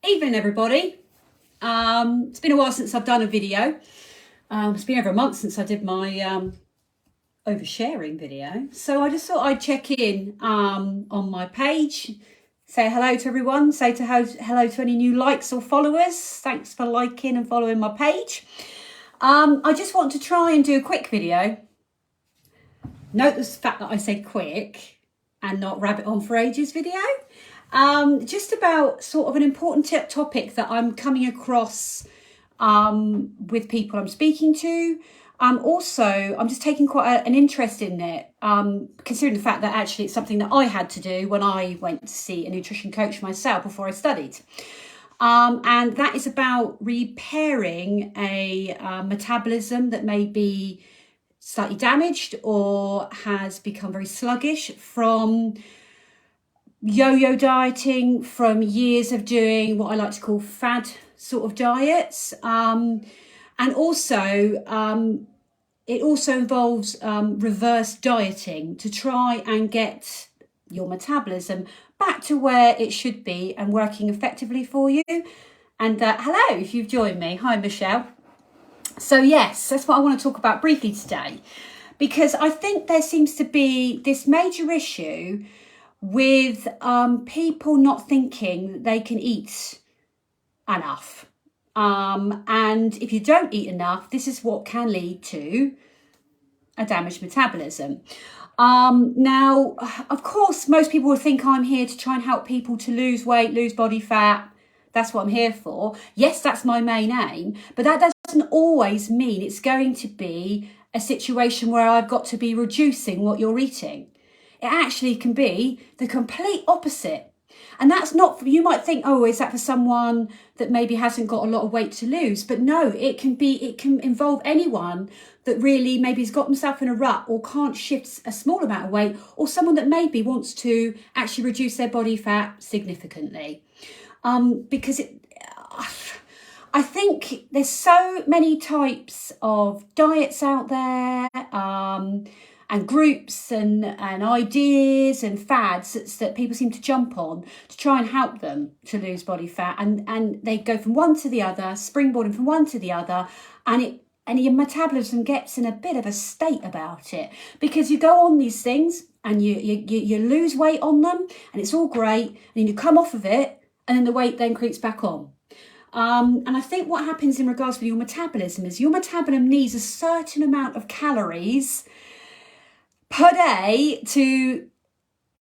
Evening, everybody. It's been a while since I've done a video. It's been over a month since I did my oversharing video. So I just thought I'd check in on my page, say hello to everyone, say hello to any new likes or followers. Thanks for liking and following my page. I just want to try and do a quick video. Note the fact that I said quick and not rabbit on for ages video. Just about sort of an important topic that I'm coming across with people I'm speaking to. Also, I'm just taking quite an interest in it, considering the fact that actually it's something that I had to do when I went to see a nutrition coach myself before I studied. And that is about repairing a metabolism that may be slightly damaged or has become very sluggish from yo-yo dieting, from years of doing what I like to call fad sort of diets. And also, it also involves reverse dieting to try and get your metabolism back to where it should be and working effectively for you. And hello, if you've joined me. Hi, Michelle. So yes, that's what I want to talk about briefly today, because I think there seems to be this major issue with people not thinking that they can eat enough. And if you don't eat enough, this is what can lead to a damaged metabolism. Now, of course, most people will think I'm here to try and help people to lose weight, lose body fat. That's what I'm here for. Yes, that's my main aim, but that doesn't always mean it's going to be a situation where I've got to be reducing what you're eating. It actually can be the complete opposite. And that's not, you might think, oh, is that for someone that maybe hasn't got a lot of weight to lose? But no, it can involve anyone that really maybe has got themselves in a rut or can't shift a small amount of weight, or someone that maybe wants to actually reduce their body fat significantly. Because I think there's so many types of diets out there, and groups and ideas and fads that people seem to jump on to try and help them to lose body fat, and they go from one to the other, springboarding from one to the other, and your metabolism gets in a bit of a state about it, because you go on these things and you lose weight on them and it's all great, and then you come off of it and then the weight then creeps back on. And I think what happens in regards to your metabolism is your metabolism needs a certain amount of calories per day to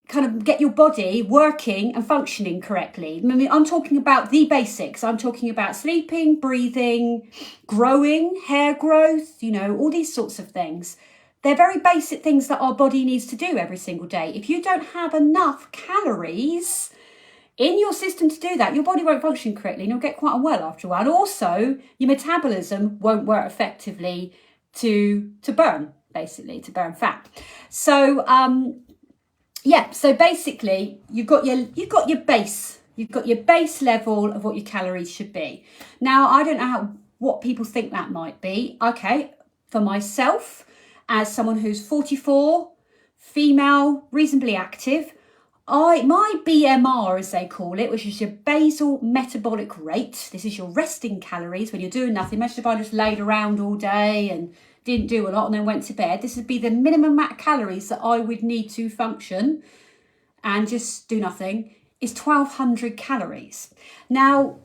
kind of get your body working and functioning correctly. I mean, I'm talking about the basics. I'm talking about sleeping, breathing, growing, hair growth, all these sorts of things. They're very basic things that our body needs to do every single day. If you don't have enough calories in your system to do that, your body won't function correctly and you'll get quite unwell after a while. And also, your metabolism won't work effectively to burn fat. So so basically you've got your base level of what your calories should be. Now, I don't know what people think that might be. Okay, for myself, as someone who's 44, female, reasonably active, my BMR, as they call it, which is your basal metabolic rate, this is your resting calories when you're doing nothing. Imagine if I just laid around all day and didn't do a lot and then went to bed. This would be the minimum amount of calories that I would need to function and just do nothing, is 1,200 calories. Now,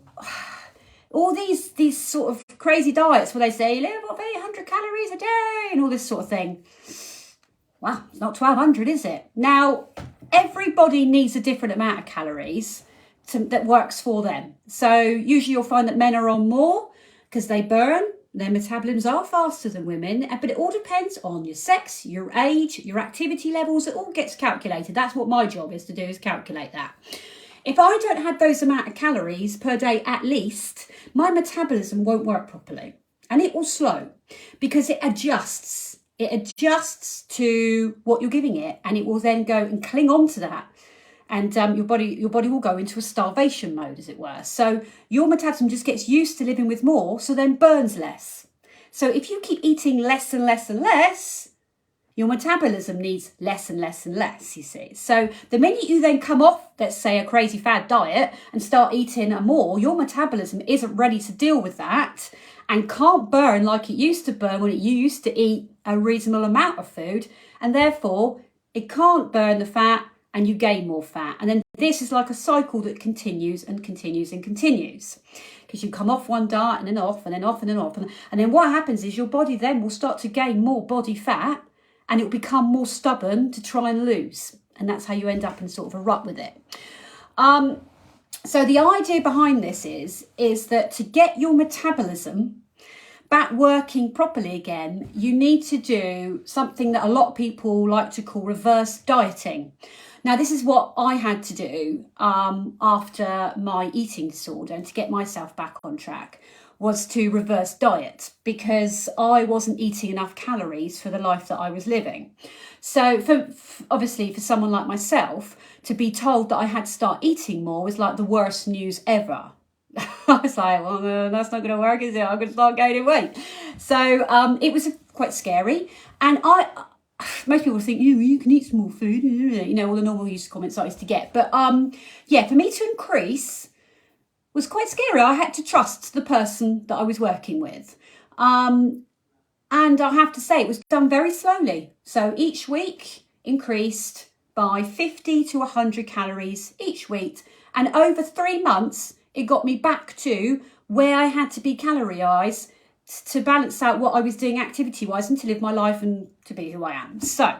all these sort of crazy diets where they say live off 800 calories a day and all this sort of thing. Well, it's not 1,200, is it? Now, everybody needs a different amount of calories that works for them. So usually you'll find that men are on more because they burn. Their metabolisms are faster than women, but it all depends on your sex, your age, your activity levels. It all gets calculated. That's what my job is to do, is calculate that. If I don't have those amount of calories per day at least, my metabolism won't work properly and it will slow, because it adjusts. It adjusts to what you're giving it, and it will then go and cling on to that. And your body will go into a starvation mode, as it were. So your metabolism just gets used to living with more, so then burns less. So if you keep eating less and less and less, your metabolism needs less and less and less, you see. So the minute you then come off, let's say, a crazy fad diet and start eating more, your metabolism isn't ready to deal with that and can't burn like it used to burn when you used to eat a reasonable amount of food, and therefore it can't burn the fat and you gain more fat. And then this is like a cycle that continues and continues and continues, because you come off one diet and then off and then off and then off. And then what happens is your body then will start to gain more body fat and it will become more stubborn to try and lose. And that's how you end up in sort of a rut with it. So the idea behind this is that to get your metabolism back working properly again, you need to do something that a lot of people like to call reverse dieting. Now, this is what I had to do after my eating disorder, and to get myself back on track was to reverse diet, because I wasn't eating enough calories for the life that I was living. So obviously for someone like myself, to be told that I had to start eating more was like the worst news ever. I was like, well, no, that's not going to work, is it? I'm going to start gaining weight. So it was quite scary. And most people think, you can eat some more food, you know, all the normal use comments I used to get. But yeah, for me to increase was quite scary. I had to trust the person that I was working with. And I have to say, it was done very slowly. So each week increased by 50 to 100 calories each week. And over 3 months, it got me back to where I had to be calorie-wise to balance out what I was doing activity-wise and to live my life and to be who I am. So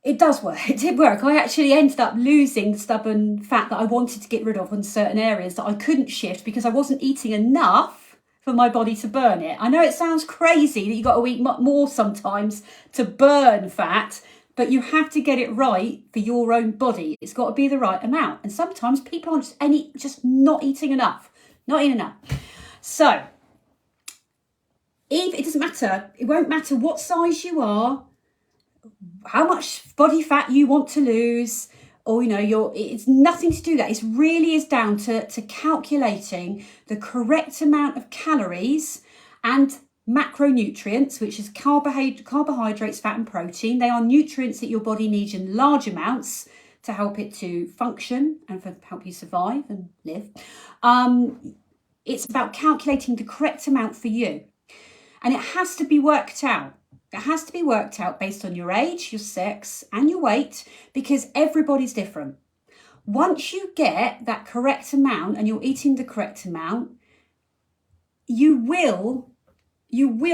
it does work. It did work. I actually ended up losing the stubborn fat that I wanted to get rid of in certain areas that I couldn't shift because I wasn't eating enough for my body to burn it. I know it sounds crazy that you got to eat more sometimes to burn fat, but you have to get it right for your own body. It's got to be the right amount. And sometimes people aren't just not eating enough. Not eating enough. So, it doesn't matter. It won't matter what size you are, how much body fat you want to lose, or, you know, it's nothing to do that. It really is down to calculating the correct amount of calories and macronutrients, which is carbohydrates, fat and protein. They are nutrients that your body needs in large amounts to help it to function and help you survive and live. It's about calculating the correct amount for you. And it has to be worked out. It has to be worked out based on your age, your sex and your weight, because everybody's different. Once you get that correct amount and you're eating the correct amount, you will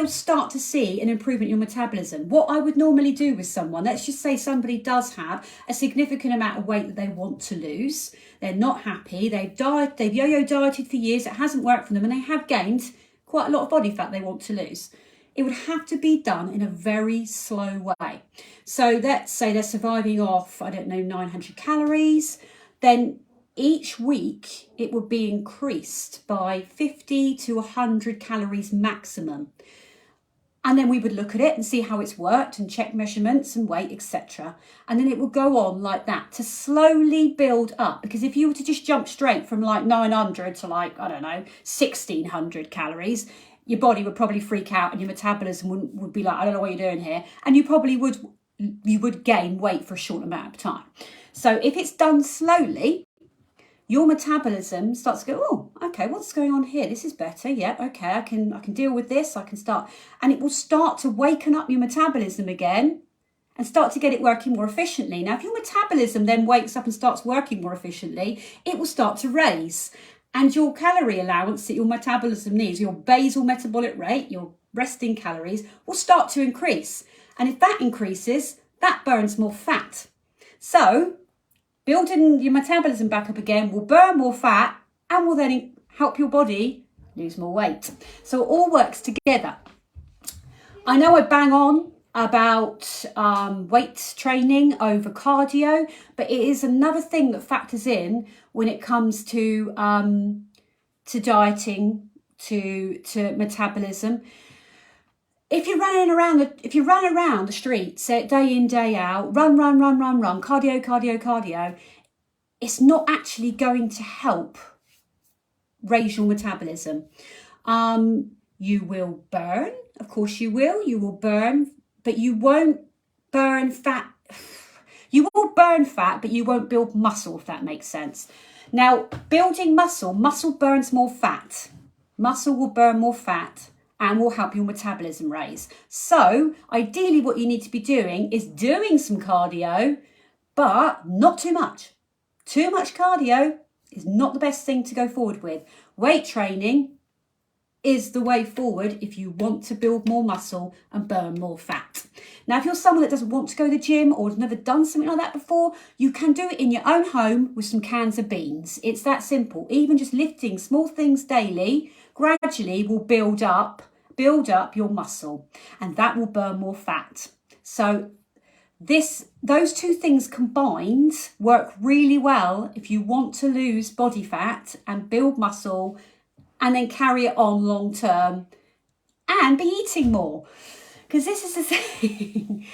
start to see an improvement in your metabolism. What I would normally do with someone, let's just say somebody does have a significant amount of weight that they want to lose. They're not happy. They've yo-yo dieted for years. It hasn't worked for them and they have gained quite a lot of body fat they want to lose. It would have to be done in a very slow way. So let's say they're surviving off, 900 calories. Then each week it would be increased by 50 to 100 calories maximum. And then we would look at it and see how it's worked and check measurements and weight, etc. And then it will go on like that to slowly build up. Because if you were to just jump straight from like 900 to 1600 calories, your body would probably freak out and your metabolism would be like, I don't know what you're doing here. And you probably would gain weight for a short amount of time. So if it's done slowly, your metabolism starts to go, oh, okay, what's going on here? This is better. Yeah, okay, I can deal with this. I can start, and it will start to waken up your metabolism again and start to get it working more efficiently. Now, if your metabolism then wakes up and starts working more efficiently, it will start to raise. And your calorie allowance that your metabolism needs, your basal metabolic rate, your resting calories, will start to increase. And if that increases, that burns more fat. So building your metabolism back up again will burn more fat and will then help your body lose more weight. So it all works together. I know I bang on about weight training over cardio, but it is another thing that factors in when it comes to dieting, to metabolism. If you run around the streets day in, day out, run, cardio, it's not actually going to help raise your metabolism. You will burn, of course you will burn, but you won't burn fat. You will burn fat, but you won't build muscle, if that makes sense. Now, building muscle burns more fat. Muscle will burn more fat and will help your metabolism raise. So ideally what you need to be doing is doing some cardio, but not too much. Too much cardio is not the best thing to go forward with. Weight training is the way forward if you want to build more muscle and burn more fat. Now, if you're someone that doesn't want to go to the gym or has never done something like that before, you can do it in your own home with some cans of beans. It's that simple. Even just lifting small things daily gradually will build up your muscle, and that will burn more fat. So those two things combined work really well if you want to lose body fat and build muscle and then carry it on long term and be eating more. Because this is the thing.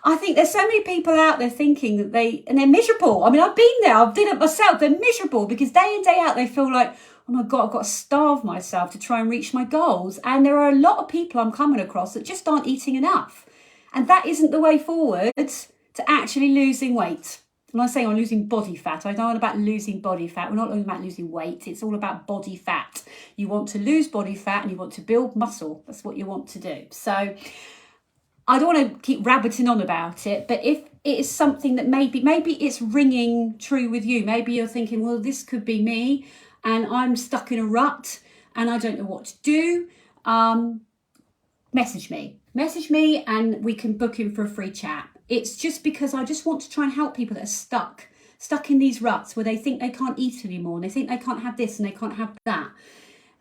I think there's so many people out there thinking that they're miserable. I mean, I've been there, I've done it myself. They're miserable because day in, day out, they feel like, oh my God, I've got to starve myself to try and reach my goals. And there are a lot of people I'm coming across that just aren't eating enough. And that isn't the way forward to actually losing weight. When I say I'm losing body fat, I don't know about losing body fat. We're not talking about losing weight. It's all about body fat. You want to lose body fat and you want to build muscle. That's what you want to do. So I don't want to keep rabbiting on about it, but if it is something that maybe it's ringing true with you, maybe you're thinking, well, this could be me and I'm stuck in a rut and I don't know what to do, message me and we can book in for a free chat. It's just because I just want to try and help people that are stuck in these ruts where they think they can't eat anymore and they think they can't have this and they can't have that.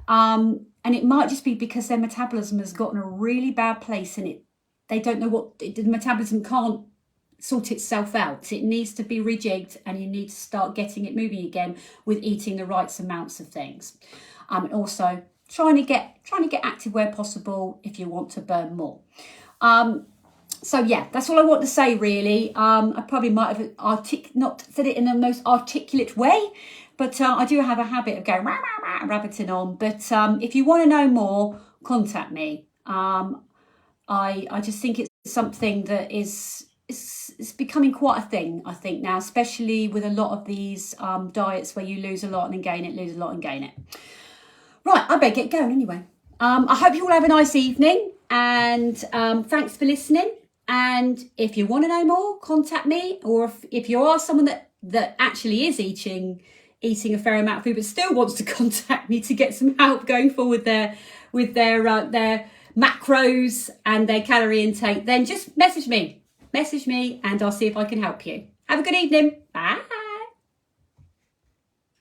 And it might just be because their metabolism has gotten a really bad place and they don't know the metabolism can't sort itself out. It needs to be rejigged and you need to start getting it moving again with eating the right amounts of things. And also trying to get active where possible if you want to burn more. So yeah, that's all I want to say really. I probably might have not said it in the most articulate way, but I do have a habit of going rabbiting on. But if you want to know more, contact me. I just think it's something that it's becoming quite a thing, I think, now, especially with a lot of these diets where you lose a lot and then gain it, lose a lot and gain it. Right, I better get going anyway. I hope you all have a nice evening and thanks for listening. And if you want to know more, contact me. Or if you are someone that actually is eating a fair amount of food but still wants to contact me to get some help going forward with their macros and their calorie intake, then just message me and I'll see if I can help you. Have a good evening. Bye.